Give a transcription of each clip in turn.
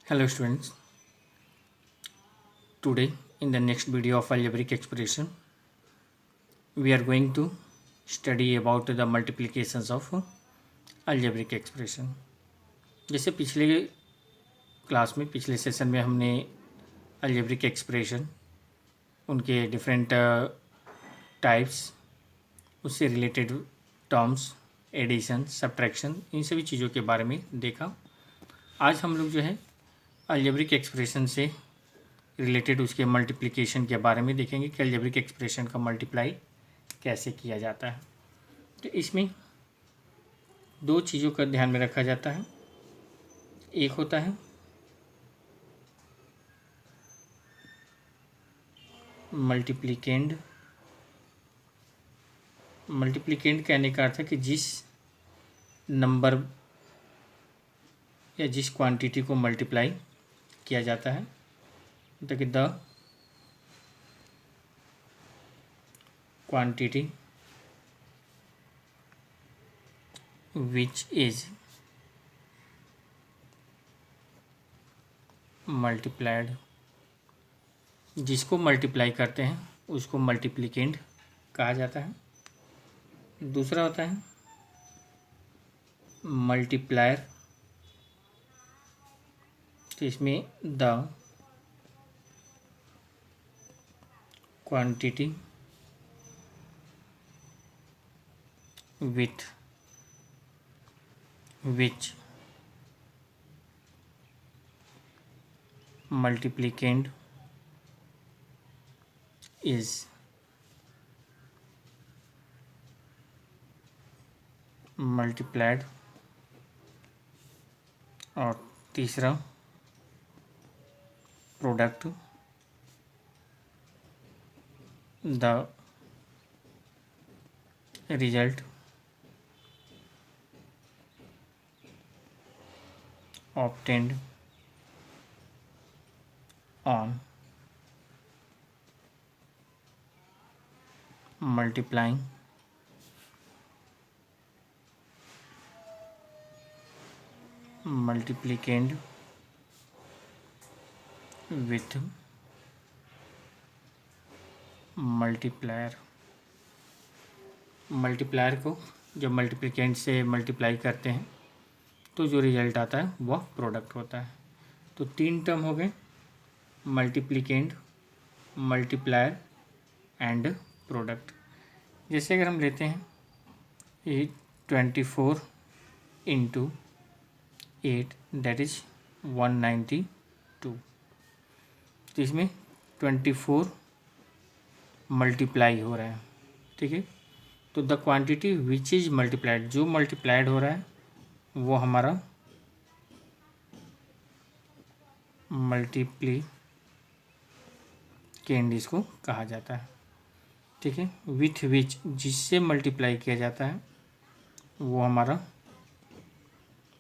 Hello students, today in the next video of algebraic expression we are going to study about the multiplications of algebraic expression। जैसे पिछले class में पिछले session में हमने algebraic expression उनके different types उससे related terms addition subtraction इन सभी चीज़ों के बारे में देखा। आज हम लोग जो है अलजेब्रिक एक्सप्रेशन से रिलेटेड उसके मल्टीप्लिकेशन के बारे में देखेंगे कि अलजेब्रिक एक्सप्रेशन का मल्टीप्लाई कैसे किया जाता है। तो इसमें दो चीज़ों का ध्यान में रखा जाता है। एक होता है मल्टीप्लिकेंड। मल्टीप्लिकेंड कहने का अर्थ है कि जिस नंबर या जिस क्वांटिटी को मल्टीप्लाई किया जाता है, मतलब कि the quantity which is multiplied. जिसको मल्टीप्लाई करते हैं उसको मल्टीप्लिकेंड कहा जाता है। दूसरा होता है मल्टीप्लायर। तो इसमें the quantity with which multiplicand is multiplied. और तीसरा product the result obtained on multiplying multiplicand with multiplier। Multiplier को जब मल्टीप्लिकेंड से मल्टीप्लाई करते हैं तो जो रिजल्ट आता है वह प्रोडक्ट होता है। तो तीन टर्म हो गए, मल्टीप्लिकेंड, मल्टीप्लायर एंड प्रोडक्ट। जैसे अगर हम लेते हैं ये 24 इंटू 8 दैट इज 192। तो इसमें 24 मल्टीप्लाई हो रहा है, ठीक है। तो the quantity which is multiplied, जो मल्टीप्लाइड हो रहा है वो हमारा मल्टीप्लिकेंड इसको कहा जाता है, ठीक है। विथ विच, जिससे मल्टीप्लाई किया जाता है वो हमारा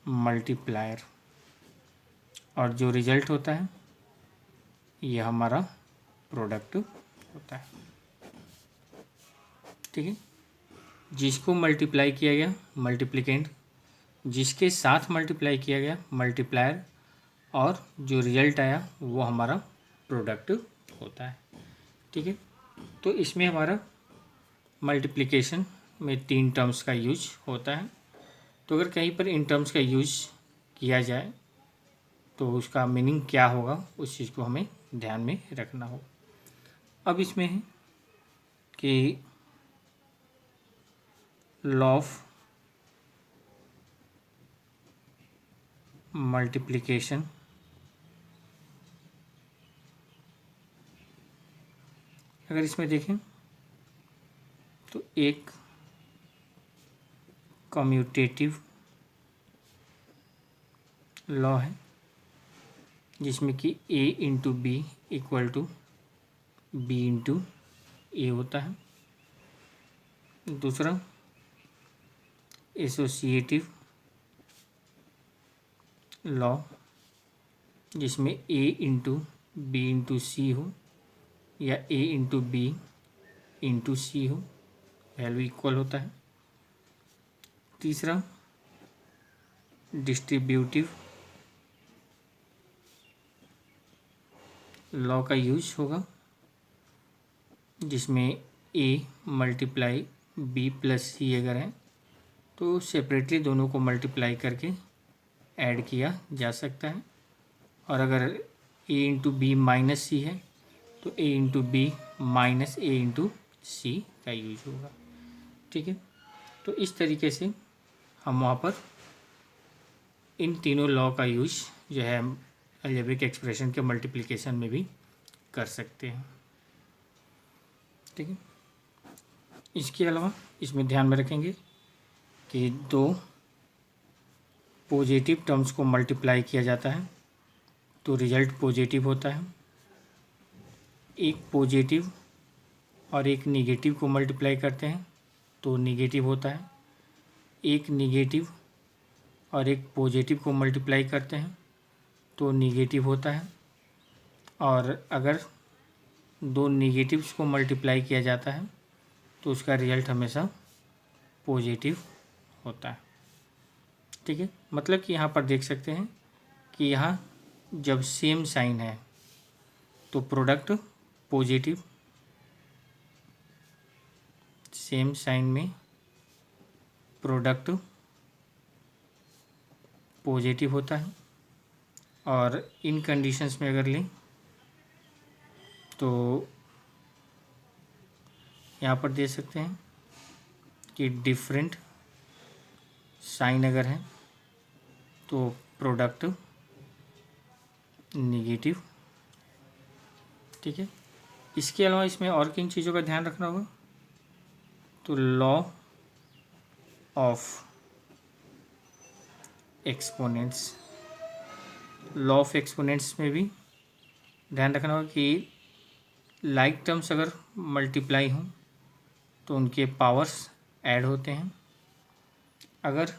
मल्टीप्लायर। और जो रिजल्ट होता है ये हमारा प्रोडक्ट होता है, ठीक है। जिसको मल्टीप्लाई किया गया मल्टीप्लिकेंड, जिसके साथ मल्टीप्लाई किया गया मल्टीप्लायर, और जो रिजल्ट आया वो हमारा प्रोडक्ट होता है, ठीक है। तो इसमें हमारा मल्टीप्लिकेशन में तीन टर्म्स का यूज होता है। तो अगर कहीं पर इन टर्म्स का यूज किया जाए तो उसका मीनिंग क्या होगा उस चीज़ को हमें ध्यान में रखना होगा। अब इसमें है कि लॉ ऑफ मल्टीप्लिकेशन अगर इसमें देखें तो एक कम्यूटेटिव लॉ है जिसमें कि a into b equal to b into a होता है। दूसरा एसोसिएटिव लॉ जिसमें a into b into c हो या a into b into c हो, वैल्यू इक्वल होता है। तीसरा डिस्ट्रीब्यूटिव लॉ का यूज होगा जिसमें a multiply b plus c अगर है तो सेपरेटली दोनों को मल्टीप्लाई करके ऐड किया जा सकता है, और अगर a into b minus c है तो a into b minus a into c का यूज होगा। ठीक है, तो इस तरीके से हम वहाँ पर इन तीनों लॉ का यूज जो है अलजेब्रिक एक्सप्रेशन के मल्टीप्लिकेशन में भी कर सकते हैं। ठीक है, इसके अलावा इसमें ध्यान में रखेंगे कि दो पॉजिटिव टर्म्स को मल्टीप्लाई किया जाता है तो रिजल्ट पॉजिटिव होता है। एक पॉजिटिव और एक निगेटिव को मल्टीप्लाई करते हैं तो निगेटिव होता है। एक निगेटिव और एक पॉजिटिव को मल्टीप्लाई करते हैं तो निगेटिव होता है, और अगर दो निगेटिव्स को मल्टीप्लाई किया जाता है तो उसका रिजल्ट हमेशा पॉजिटिव होता है। ठीक है, मतलब कि यहाँ पर देख सकते हैं कि यहाँ जब सेम साइन है तो प्रोडक्ट पॉजिटिव, सेम साइन में प्रोडक्ट पॉजिटिव होता है, और इन कंडीशंस में अगर लें तो यहाँ पर देख सकते हैं कि डिफरेंट साइन अगर है तो प्रोडक्ट निगेटिव। ठीक है, इसके अलावा इसमें और किन चीज़ों का ध्यान रखना होगा, तो law of exponents, law of exponents में भी ध्यान रखना होगा कि लाइक टर्म्स अगर मल्टीप्लाई हों तो उनके पावर्स ऐड होते हैं, अगर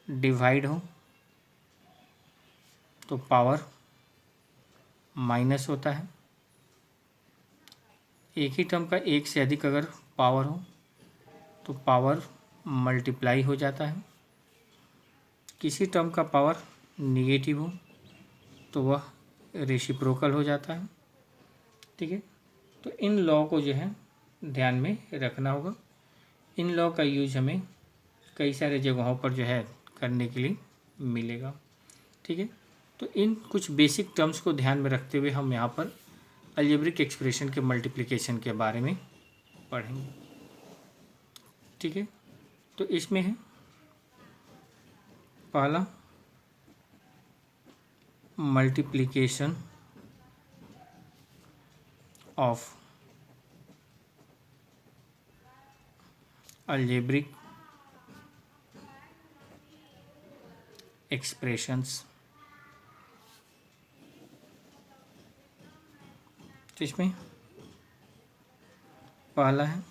डिवाइड हो तो पावर माइनस होता है। एक ही टर्म का एक से अधिक अगर पावर हो तो पावर मल्टीप्लाई हो जाता है। किसी टर्म का पावर निगेटिव हो तो वह रेसिप्रोकल हो जाता है। ठीक है, तो इन लॉ को जो है ध्यान में रखना होगा। इन लॉ का यूज हमें कई सारे जगहों पर जो है करने के लिए मिलेगा। ठीक है, तो इन कुछ बेसिक टर्म्स को ध्यान में रखते हुए हम यहाँ पर अलजेब्रिक एक्सप्रेशन के मल्टीप्लिकेशन के बारे में पढ़ेंगे। ठीक है, तो इसमें है पहला मल्टीप्लिकेशन ऑफ अलजेब्रिक एक्सप्रेशंस। तो इसमें पहला है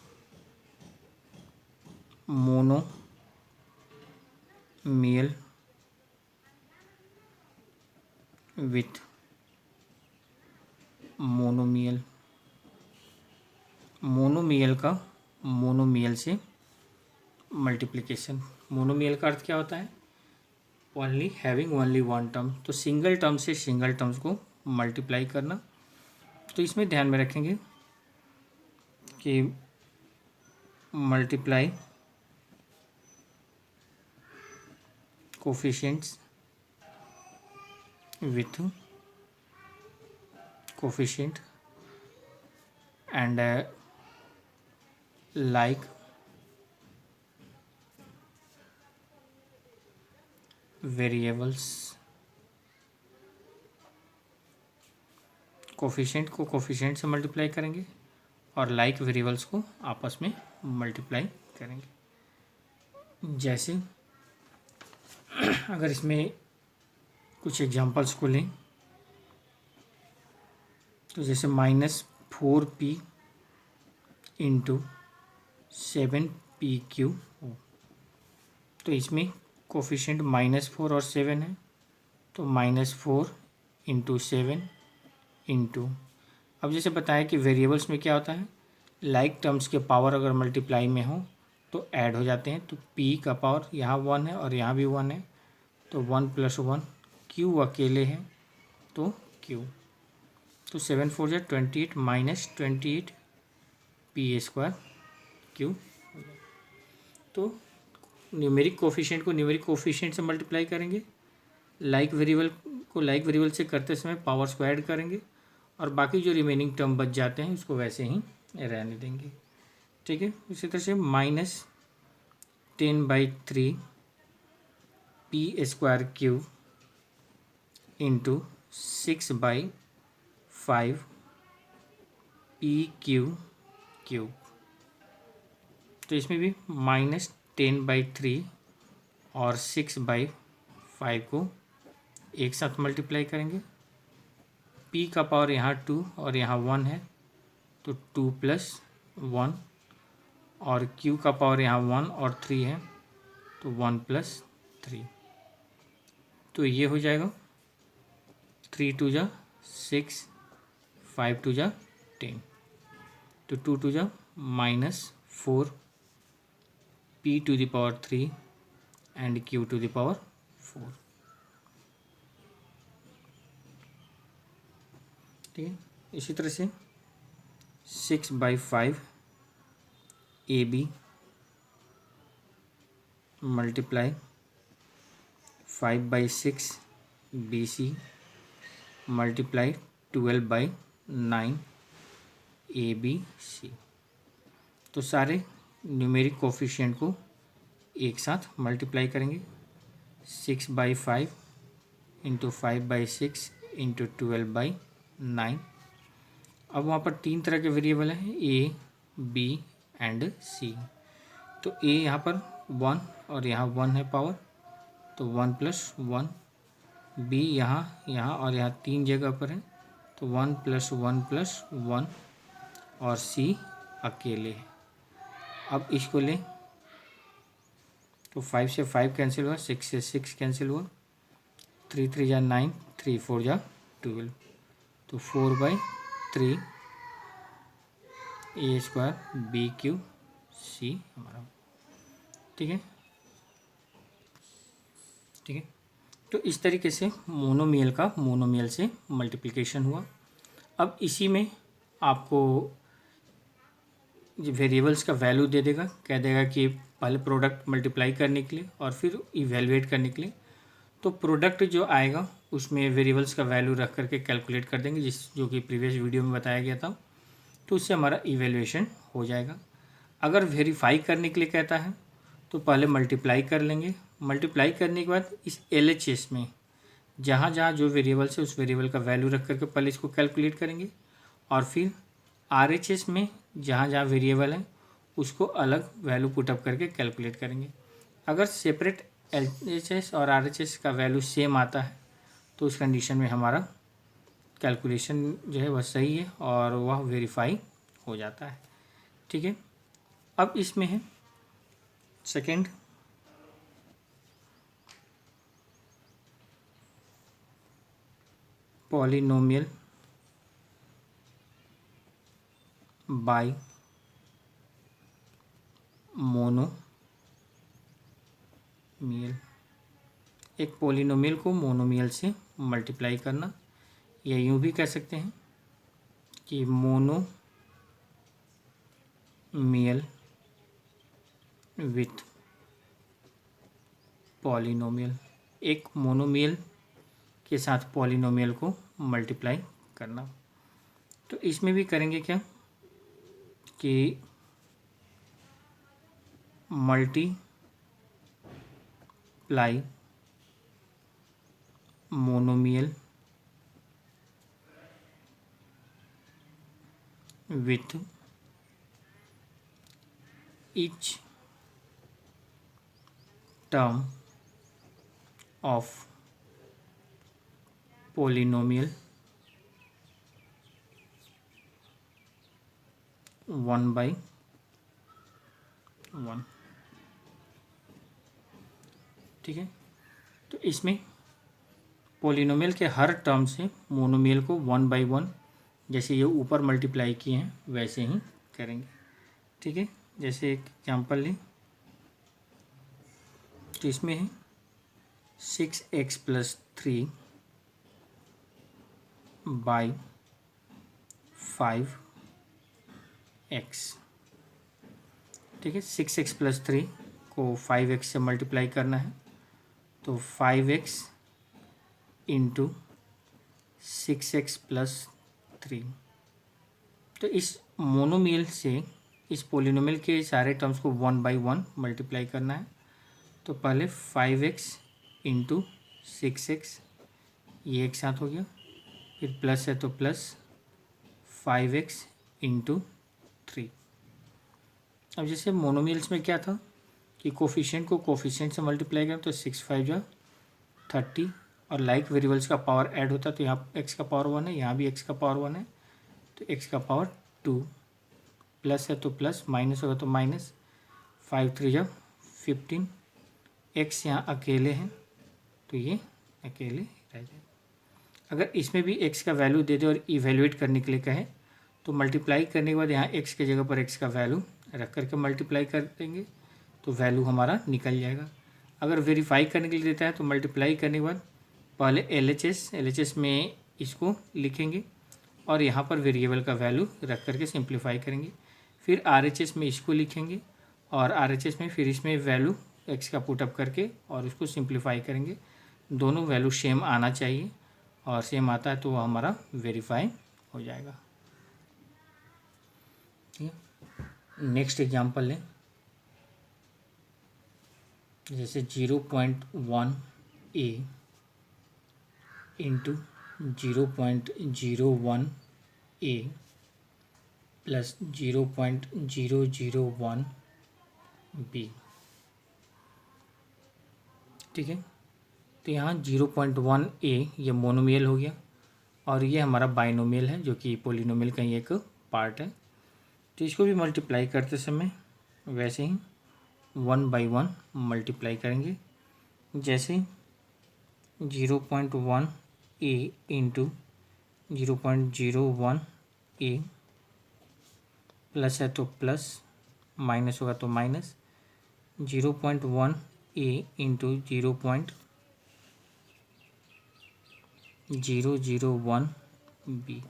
मोनोमियल विथ मोनोमियल। मोनोमियल का मोनोमियल से मल्टीप्लिकेशन। मोनोमियल का अर्थ क्या होता है, only having only one term, तो सिंगल टर्म से सिंगल टर्म्स को मल्टीप्लाई करना। तो इसमें ध्यान में रखेंगे कि multiply coefficients with coefficient and like variables. Coefficient को कोफिशिएंट से मल्टीप्लाई करेंगे और लाइक वेरिएबल्स को आपस में मल्टीप्लाई करेंगे। जैसे अगर इसमें कुछ एग्जांपल्स को लें तो जैसे -4p इंटू 7pq, तो इसमें कोफिशिएंट -4 और 7 है तो -4 इंटू 7 इंटू, अब जैसे बताया कि वेरिएबल्स में क्या होता है, लाइक टर्म्स के पावर अगर मल्टीप्लाई में हो तो ऐड हो जाते हैं। तो p का पावर यहाँ 1 है और यहाँ भी 1 है तो 1 + 1, q अकेले है तो q। तो 7×4 = 28 माइनस 28 p² क्यू। तो न्यूमेरिक कोफिशिएंट को न्यूमेरिक कोफिशिएंट से मल्टीप्लाई करेंगे, लाइक वेरिएबल को लाइक वेरिएबल से करते समय पावर स्क्वायर करेंगे, और बाकी जो रिमेनिंग टर्म बच जाते हैं उसको वैसे ही रहने देंगे। ठीक है, इसी तरह से -10/3 p² इंटू 6/5 p³ तो इसमें भी -10/3 और 6/5 को एक साथ मल्टीप्लाई करेंगे। p का पावर यहाँ 2 और यहाँ 1 है, तो 2 + 1, और q का पावर यहाँ 1 और 3 है, तो 1 + 3। तो ये हो जाएगा 3 2 = 6, 5 2 = 10, तो 2 2 = -4 p³ एंड q⁴। ठीक है, इसी तरह से 6/5 AB multiply 5/6 BC multiply 12/9 ABC। तो सारे न्यूमेरिक कोफिशिएंट को एक साथ मल्टीप्लाई करेंगे। 6/5 इंटू 5/6 इंटू 12/9। अब वहाँ पर 3 तरह के वेरिएबल हैं, A, B एंड C। तो A यहाँ पर 1 और यहाँ 1 है पावर, तो 1 + 1। B यहाँ और यहाँ 3 जगह पर है, तो 1 + 1 + 1, और C अकेले है। अब इसको लें तो 5 से 5 कैंसिल हुआ, 6 से 6 कैंसिल हुआ, 3 3 = 9, 3 4 = 12, तो 4/3 A² BQ C हमारा। ठीक है, ठीक है। तो इस तरीके से मोनोमियल का मोनोमियल से मल्टीप्लिकेशन हुआ। अब इसी में आपको वेरिएबल्स का वैल्यू दे देगा, कह देगा कि पहले प्रोडक्ट मल्टीप्लाई करने के लिए और फिर इवेलुएट करने के लिए। तो प्रोडक्ट जो आएगा उसमें वेरिएबल्स का वैल्यू रख करके कैलकुलेट कर देंगे, जो कि प्रीवियस वीडियो में बताया गया था। तो उससे हमारा इवेल्युएशन हो जाएगा। अगर वेरीफाई करने के लिए कहता है तो पहले मल्टीप्लाई कर लेंगे। मल्टीप्लाई करने के बाद इस LHS में जहाँ जहाँ जो वेरिएबल्स है उस वेरिएबल का वैल्यू रख करके पहले इसको कैलकुलेट करेंगे, और फिर RHS में जहाँ जहाँ वेरिएबल है उसको अलग वैल्यू पुटअप करके कैलकुलेट करेंगे। अगर सेपरेट LHS और RHS का वैल्यू सेम आता है तो उस कंडीशन में हमारा कैलकुलेशन जो है वह सही है और वह वेरीफाई हो जाता है। ठीक है, अब इसमें है सेकंड, पॉलिनोमियल बाय मोनोमियल। एक पॉलिनोमियल को मोनोमियल से मल्टीप्लाई करना, या यूँ भी कह सकते हैं कि मोनोमियल विथ पॉलिनोमियल। एक मोनोमियल के साथ पॉलिनोमियल को मल्टीप्लाई करना। तो इसमें भी करेंगे क्या कि multiply monomial with each term of polynomial 1/1। ठीक है, तो इसमें पॉलिनोमियल के हर टर्म से मोनोमियल को 1/1 जैसे ये ऊपर मल्टीप्लाई किए हैं वैसे ही करेंगे। ठीक है, जैसे एक एग्जांपल लें तो इसमें है 6x + 3 / 5x, ठीक है। 6x प्लस 3 को 5x से मल्टीप्लाई करना है, तो 5x इंटू 6x प्लस 3। तो इस मोनोमियल से इस पोलिनोमियल के सारे टर्म्स को 1 बाई 1 मल्टीप्लाई करना है। तो पहले 5x इंटू 6x, ये एक साथ हो गया, फिर प्लस है तो प्लस 5x इंटू 3। अब जैसे मोनोमियल्स में क्या था कि कोफिशिएंट को कोफिशिएंट से मल्टीप्लाई करें तो 6 5 जा 30, और लाइक वेरिएबल्स का पावर ऐड होता है, तो यहाँ x का पावर 1 है, यहाँ भी x का पावर 1 है, तो x का पावर 2, प्लस है तो प्लस, माइनस होगा तो माइनस, 5 3 जा 15, x यहाँ अकेले हैं तो ये अकेले रह जाए। अगर इसमें भी x का वैल्यू दे दे और इवेल्युएट करने के लिए कहे तो मल्टीप्लाई करने के बाद यहाँ x की जगह पर x का वैल्यू रख करके मल्टीप्लाई कर देंगे तो वैल्यू हमारा निकल जाएगा। अगर वेरीफाई करने के लिए देता है तो मल्टीप्लाई करने के बाद पहले LHS में इसको लिखेंगे और यहाँ पर वेरिएबल का वैल्यू रख करके सिंप्लीफाई करेंगे, फिर RHS में इसको लिखेंगे और RHS में फिर इसमें वैल्यू x का पुटअप करके और उसको सिंप्लीफाई करेंगे। दोनों वैल्यू सेम आना चाहिए, और सेम आता है तो वो हमारा वेरीफाई हो जाएगा। ठीक है, नेक्स्ट एग्जांपल लें। जैसे 0.1 a into 0.01 a plus 0.001 b, ठीक है। तो यहाँ 0.1 a ये मोनोमियल हो गया और ये हमारा बाइनोमियल है जो कि पोलिनोमियल का ही एक पार्ट है। तो इसको भी मल्टीप्लाई करते समय वैसे ही 1 बाई 1 मल्टीप्लाई करेंगे। जैसे 0.1 a इंटू 0.01 a, प्लस है तो प्लस, माइनस होगा तो माइनस, 0.1 a इंटू 0.001 b,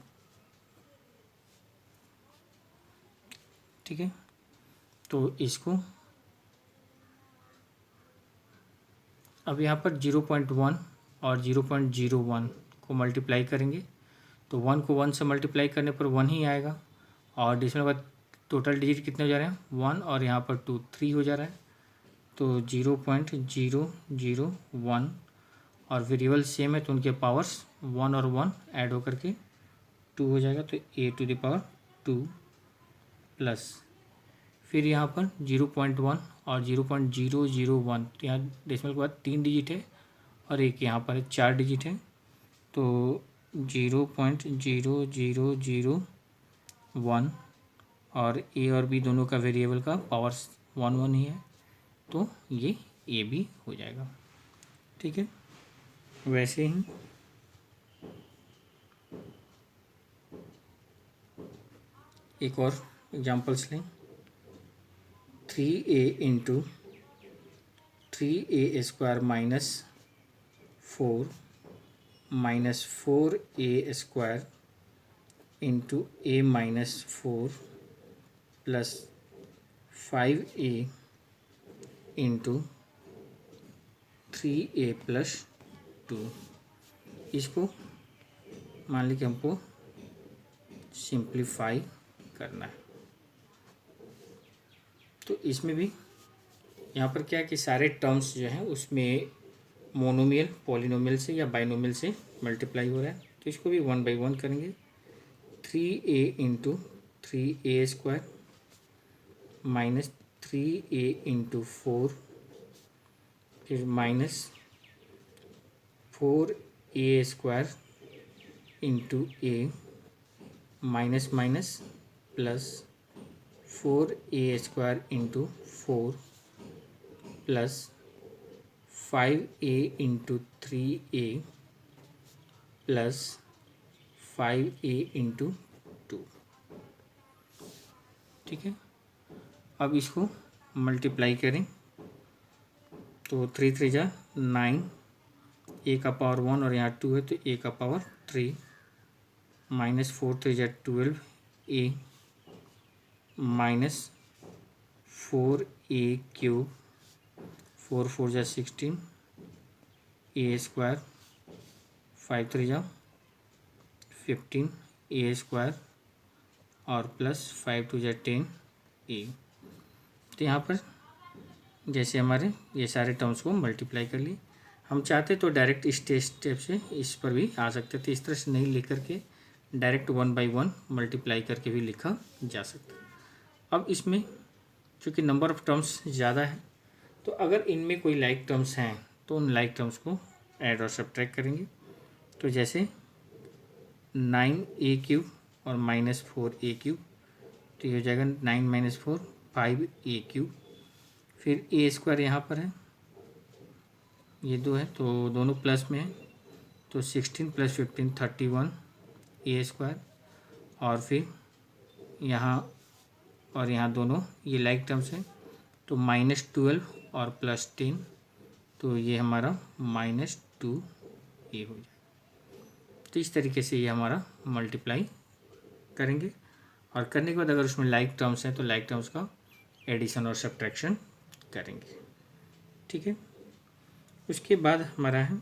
ठीक है। तो इसको अब यहाँ पर 0.1 और 0.01 को मल्टीप्लाई करेंगे तो 1 को 1 से मल्टीप्लाई करने पर 1 ही आएगा, और डिविजन के बाद टोटल डिजिट कितने हो जा रहे हैं 1, और यहाँ पर 2 3 हो जा रहा है। तो 0.001 और वेरिएबल सेम है तो उनके पावर्स 1 और 1 ऐड होकर के 2 हो जाएगा, तो a⁴ प्लस, फिर यहाँ पर 0.1 और 0.001, तो यहाँ डेसिमल के बाद 3 डिजिट है और एक यहाँ पर 4 डिजिट है, तो 0.0001 और a और b दोनों का वेरिएबल का पावर्स 1 1 ही है, तो ये a भी हो जाएगा। ठीक है, वैसे ही एक और एग्जांपल्स लें। 3a into 3a square minus 4 minus 4a square into a minus 4 plus 5a into 3a plus 2। इसको मान लीजिए हमको सिंप्लीफाई करना है, तो इसमें भी यहाँ पर क्या है कि सारे टर्म्स जो हैं उसमें मोनोमियल पॉलिनोमियल से या बाइनोमियल से मल्टीप्लाई हो रहा है, तो इसको भी 1 बाई 1 करेंगे। 3a into 3a square minus 3a into 4, फिर minus 4a square into a minus minus plus 4a square into 4 plus 5a into 3a plus 5a into 2। ठीक है, अब इसको मल्टीप्लाई करें तो 3 3 जा 9, a का पावर 1 और यहाँ 2 है तो a का पावर 3, माइनस 4 3 जा 12, ए माइनस 4a क्यूब, 4 4 जा 16, ए स्क्वायर, 5 3 जा 15 ए स्क्वायर और प्लस 5 2 जा 10 ए। तो यहाँ पर जैसे हमारे ये सारे टर्म्स को मल्टीप्लाई कर लिए। हम चाहते तो डायरेक्ट स्टेप से इस पर भी आ सकते थे, इस तरह से नहीं लिख करके डायरेक्ट 1 बाई 1 मल्टीप्लाई करके भी लिखा जा सकता है। अब इसमें चूँकि नंबर ऑफ़ टर्म्स ज़्यादा है, तो अगर इनमें कोई लाइक टर्म्स हैं तो उन लाइक टर्म्स को ऐड और सब्ट्रैक्ट करेंगे। तो जैसे 9a क्यूब और माइनस 4a क्यूब, तो ये हो जाएगा 9 माइनस 4 5a क्यूब। फिर ए स्क्वायर यहाँ पर है, ये 2 है तो दोनों प्लस में है, तो 16 प्लस 15 31 ए स्क्वायर। और फिर यहाँ और यहाँ दोनों ये लाइक टर्म्स हैं, तो माइनस 12 और प्लस 10, तो ये हमारा माइनस 2 ए हो जाएगा। तो इस तरीके से ये हमारा मल्टीप्लाई करेंगे और करने के बाद अगर उसमें लाइक टर्म्स हैं तो लाइक टर्म्स का एडिशन और सब्ट्रैक्शन करेंगे। ठीक है, उसके बाद हमारा है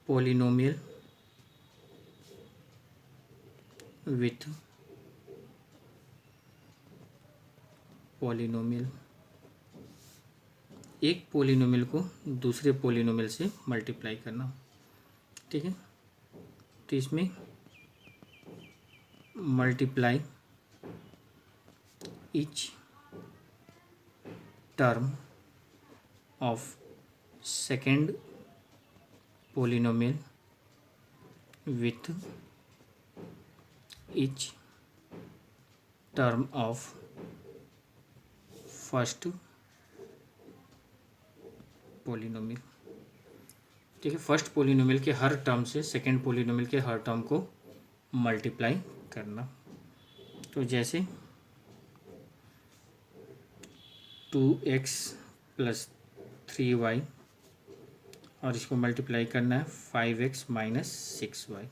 पॉलिनोमियल विथ पॉलिनोमियल। एक पॉलिनोमियल को दूसरे पॉलिनोमियल से मल्टीप्लाई करना। ठीक है, तो इसमें multiply each term of second polynomial with each term of first polynomial। ठीक है, फर्स्ट पोलिनोमियल के हर टर्म से सेकेंड पोलिनोमियल के हर टर्म को मल्टीप्लाई करना। तो जैसे 2x प्लस 3y और इसको मल्टीप्लाई करना है 5x माइनस 6y।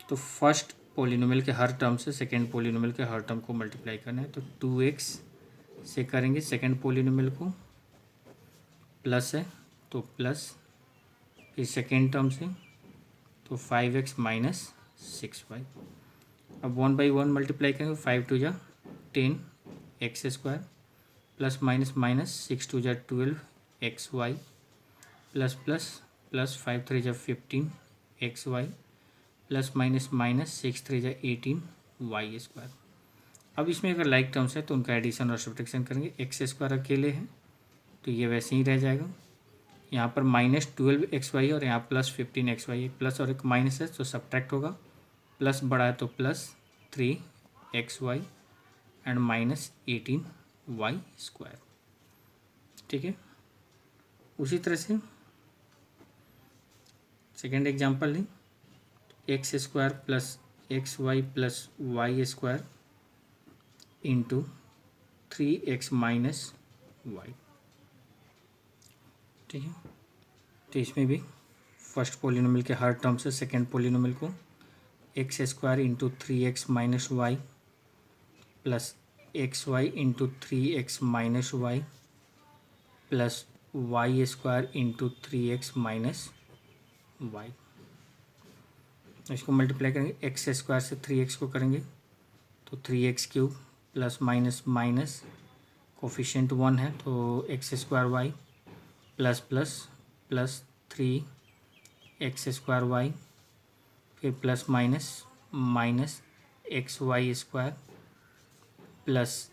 तो फर्स्ट पोलिनोमियल के हर टर्म से सेकेंड पोलिनोमियल के हर टर्म को मल्टीप्लाई करना है। तो 2x से करेंगे सेकेंड पोलिनोमियल को, प्लस है तो प्लस, फिर सेकेंड टर्म से तो 5x माइनस 6y। अब 1 बाई 1 मल्टीप्लाई करेंगे, 5 2 जा 10 x square plus minus minus 6 2 जा 12 x y plus plus plus 5 3 जा 15 x y plus minus minus 6 3 जा 18 वाई स्क्वायर। अब इसमें अगर लाइक टर्म्स है तो उनका एडिशन और सब्ट्रैक्शन करेंगे। एक्स स्क्वायर अकेले है तो ये वैसे ही रह जाएगा। यहाँ पर माइनस 12 एक्स वाई और यहाँ प्लस 15 एक्स वाई, प्लस और एक माइनस है तो सब्ट्रैक्ट होगा, प्लस बड़ा है तो plus 3 x y and minus 18 y square. ठीक है, उसी तरह से सेकेंड एग्जांपल लें, x square plus x y plus y square into 3x minus y. ठीक है, तो इसमें भी फर्स्ट पोलिनोमियल के हर टर्म से सेकेंड पोलिनोमियल को x square into 3x minus y plus x y into 3x minus y plus y square into 3x minus y. इसको मल्टीप्लाई करेंगे, एक्स स्क्वायर से 3x को करेंगे तो 3x cube plus minus minus coefficient 1 है तो x square y plus plus plus 3x square y, फिर plus minus minus x y square plus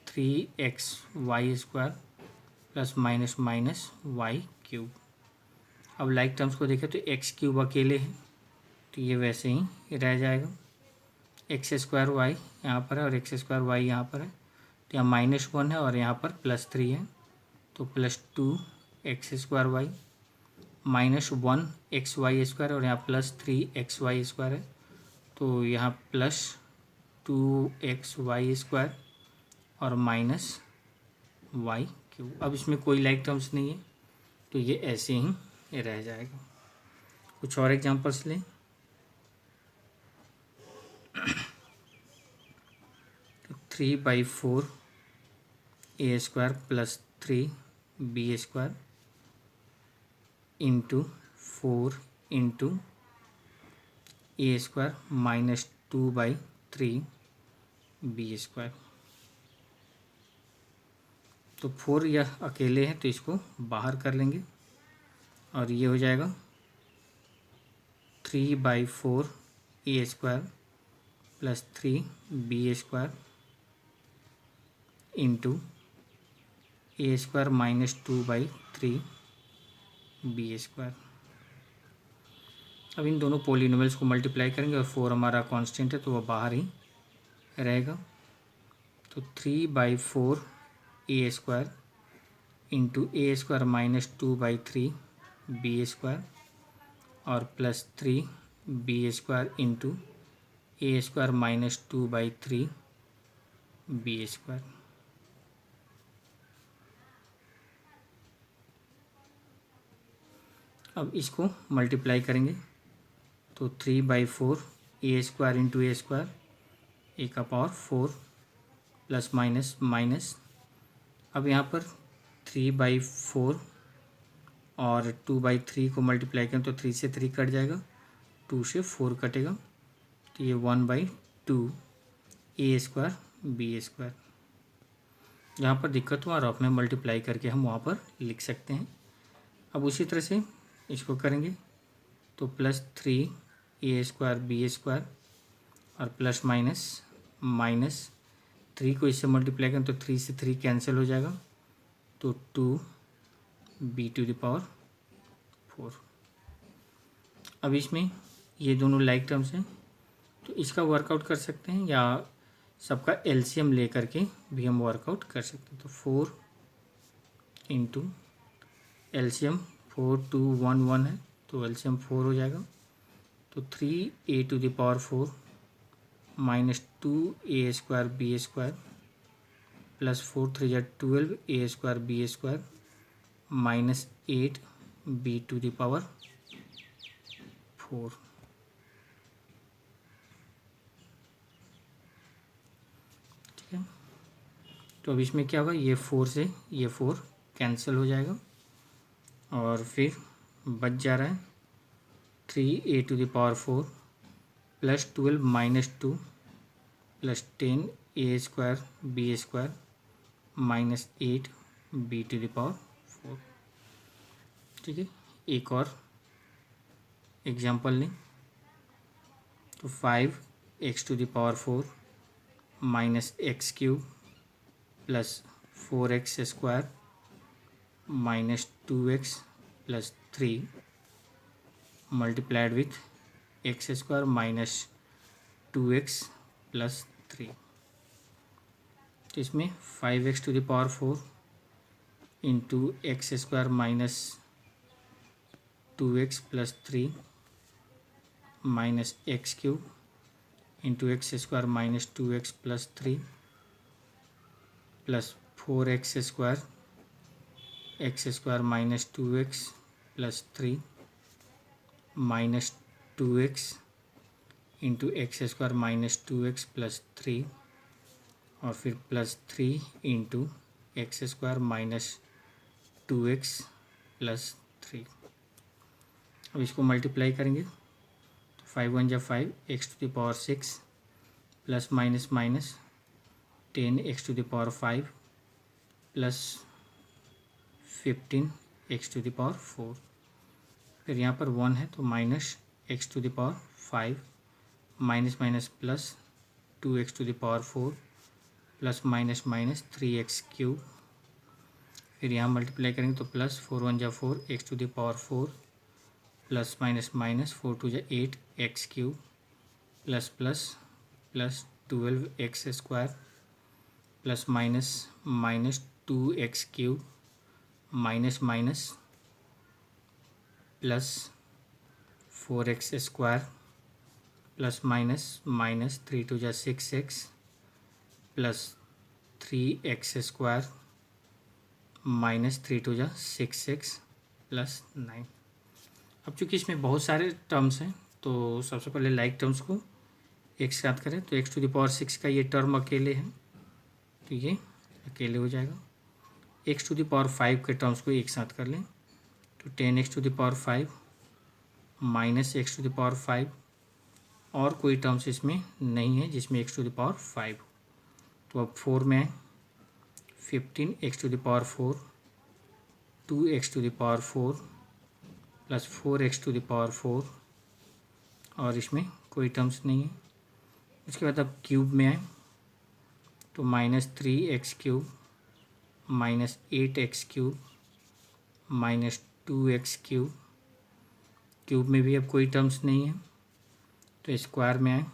3x y square plus minus minus y cube. अब like terms को देखें तो x cube अकेले है तो ये वैसे ही रह जाएगा। एक्स स्क्वायर वाई यहाँ पर है और एक्स स्क्वायर वाई यहाँ पर है, तो यहाँ माइनस 1 है और यहाँ पर प्लस 3 है तो plus 2 x square y minus 1 x y square और यहाँ प्लस 3 एक्स वाई स्क्वायर है तो यहाँ प्लस 2 एक्स वाई स्क्वायर और माइनस वाई क्यूब। अब इसमें कोई लाइक टर्म्स नहीं है तो ये ऐसे ही रह जाएगा। कुछ और एग्जांपल्स लें। तो 3/4 a square plus 3b² into 4 into a² minus 2/3b²। तो 4 यह अकेले है तो इसको बाहर कर लेंगे और ये हो जाएगा 3/4 a² plus 3b² into a² minus 2/3b²। अब इन दोनों पॉलिनोमियल्स को मल्टीप्लाई करेंगे और 4 हमारा कांस्टेंट है तो वह बाहर ही रहेगा। तो 3/4 a² into a² minus 2/3b² और plus 3b² into a² minus 2/3b²। अब इसको मल्टीप्लाई करेंगे तो 3/4 a² into a² a⁴ plus minus minus. अब यहाँ पर 3/4 और 2/3 को मल्टीप्लाई करें तो 3 से 3 कट जाएगा, 2 से 4 कटेगा तो ये 1/2 a² b²। जहाँ पर दिक्कत हो रफ में मल्टीप्लाई करके हम वहाँ पर लिख सकते हैं। अब उसी तरह से इसको करेंगे तो प्लस 3 a² b² और प्लस माइनस माइनस 3 को इससे मल्टीप्लाई करें तो 3 से 3 कैंसिल हो जाएगा तो 2b⁴। अब इसमें ये दोनों लाइक टर्म्स हैं तो इसका वर्कआउट कर सकते हैं या सबका एलसीएम ले करके भी हम वर्कआउट कर सकते हैं। तो 4 इंटू एलसीएम 4 2 1 1 है तो एलसीएम 4 हो जाएगा। तो 3a⁴ minus 2a² b² plus 4 3 या 12 a² b² माइनस 8b⁴। ठीक है, तो अब इसमें क्या होगा, ये 4 से ये 4 कैंसिल हो जाएगा और फिर बच जा रहा है 3a⁴ plus 12 minus 2 plus 10 a² b² minus 8b⁴। ठीक है, एक और एग्जाम्पल लें तो 5x⁴ minus x³ plus 4x² minus 2x plus 3 multiplied with x² minus 2x plus 3। तो इसमें 5x⁴ into x² minus 2x plus 3 minus x³ into x² minus 2x plus 3 plus 4x² minus 2x plus 3 minus 2x into x² minus 2x plus 3 और फिर plus 3 into x² minus 2x plus 3। अब इसको multiply करेंगे तो 5 1 जा 5 x⁴ plus minus minus 10x⁵ plus 15 x⁴। फिर यहाँ पर 1 है तो minus x⁵ minus minus plus 2x⁴ plus minus minus 3x³ फिर यहाँ मल्टीप्लाई करेंगे तो प्लस 4 1 जा 4 x⁴ प्लस माइनस माइनस 4 2 जा 8 x³ plus plus plus 12x² plus minus minus 2x³ minus minus plus 4x² plus minus minus 3 2 जा 6x plus 3x² minus 3 2 जा 6x plus 9। अब चूँकि इसमें बहुत सारे टर्म्स हैं तो सबसे पहले लाइक टर्म्स को एक साथ करें तो एक्स टू द पावर 6 का ये टर्म अकेले है तो ये अकेले हो जाएगा। एक्स टू द पावर 5 के टर्म्स को एक साथ कर लें तो 10x to the power 5 minus x to the power 5 और कोई टर्म्स इसमें नहीं है जिसमें एक्स टू द पावर 5 तो अब 4 में आए 15x to the power 4 2x to the power 4 plus 4x to the power 4 और इसमें कोई टर्म्स नहीं है। उसके बाद अब क्यूब में आए तो -3x cube minus 8x cube minus 2x cube, cube में भी अब कोई टर्म्स नहीं है तो स्क्वायर में आए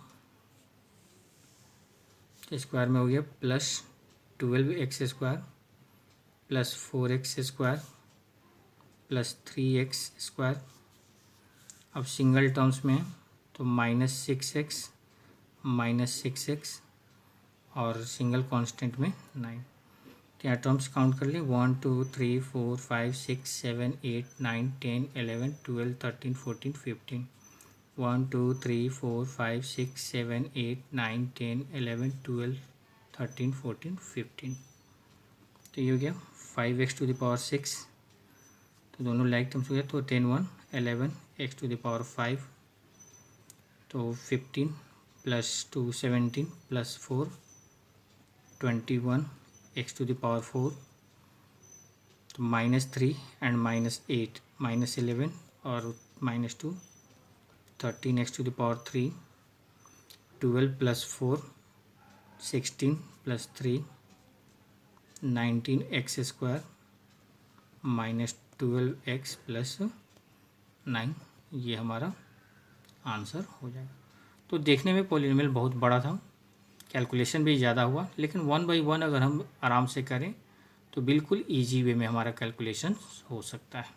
तो स्क्वायर में हो गया plus 12x square plus 4x square plus 3x square. अब सिंगल टर्म्स में है तो -6x माइनस 6x और सिंगल कांस्टेंट में 9। तो यहाँ टर्म्स काउंट कर लिए 1 2 3 4 5 6 7 8 9 10 11 12 13 14 15 1 2 3 4 5 6 7 8 9 10 11 12 13 14 15। तो ये हो गया 5x टू द पावर 6 तो दोनों लाइक टर्म्स हो गया तो 10 1 11 x टू द पावर 5 तो 15 plus 2 17 plus 4 21 x to the power 4 तो -3 एंड -8 -11 और -2 13x to the power 3 12 plus 4 16 plus 3 19x square -12x plus 9 ये हमारा आंसर हो जाएगा। तो देखने में पॉलिनोमियल बहुत बड़ा था, कैलकुलेशन भी ज़्यादा हुआ, लेकिन 1 बाई 1 अगर हम आराम से करें तो बिल्कुल ईजी वे में हमारा कैलकुलेशन हो सकता है।